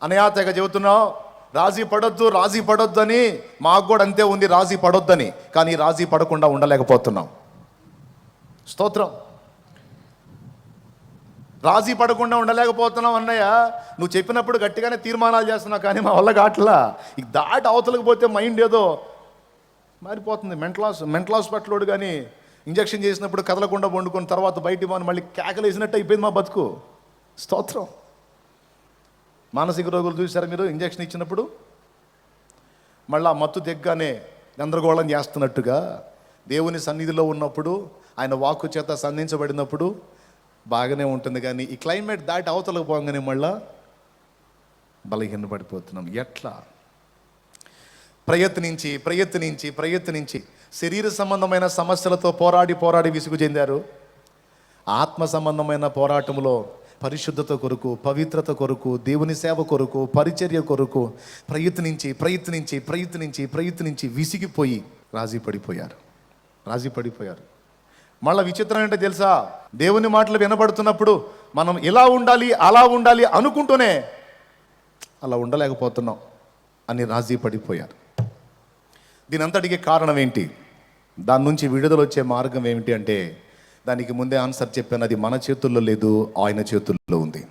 అనయా తెగ చెబుతున్నావు రాజీ పడొద్దు అని. మాకు కూడా అంతే ఉంది, రాజీ పడొద్దని. కానీ రాజీ పడకుండా ఉండలేకపోతున్నాం. స్తోత్రం. రాజీ పడకుండా ఉండలేకపోతున్నాం అన్నయ్య. నువ్వు చెప్పినప్పుడు గట్టిగానే తీర్మానాలు చేస్తున్నావు, కానీ మా వల్ల కావట్లా. ఇక దాటి అవతలకు పోతే మైండ్ ఏదో మారిపోతుంది. మెంటల్ హాస్పిటల్ కానీ ఇంజక్షన్ చేసినప్పుడు కదలకుండా వండుకున్న తర్వాత బయటికి పోని మళ్ళీ కేకలేసినట్టు అయిపోయింది మా బతుకు. స్తోత్రం. మానసిక రోగులు చూసారా మీరు? ఇంజక్షన్ ఇచ్చినప్పుడు మళ్ళీ ఆ మత్తు తెగ్గానే గందరగోళం చేస్తున్నట్టుగా దేవుని సన్నిధిలో ఉన్నప్పుడు, ఆయన వాక్కు చేత సంధించబడినప్పుడు బాగానే ఉంటుంది. కానీ ఈ క్లైమేట్ దాటి అవతలకు పోగానే మళ్ళా బలహీనపడిపోతున్నాం. ఎట్లా? ప్రయత్నించి శరీర సంబంధమైన సమస్యలతో పోరాడి విసుగు చెందారు. ఆత్మ సంబంధమైన పోరాటంలో పరిశుద్ధత కొరకు, పవిత్రత కొరకు, దేవుని సేవ కొరకు, పరిచర్య కొరకు ప్రయత్నించి విసిగిపోయి రాజీ పడిపోయారు. మళ్ళీ విచిత్రం ఏంటో తెలుసా? దేవుని మాటలు వినబడుతున్నప్పుడు మనం ఇలా ఉండాలి అలా ఉండాలి అనుకుంటూనే అలా ఉండలేకపోతున్నాం అని రాజీ పడిపోయారు. దీని అంతటికి కారణం ఏంటి? దాని నుంచి విడుదల వచ్చే మార్గం ఏమిటి అంటే, దానికి ముందే ఆన్సర్ చెప్పాను. అది మన చేతుల్లో లేదు, ఆయన చేతుల్లో ఉంది.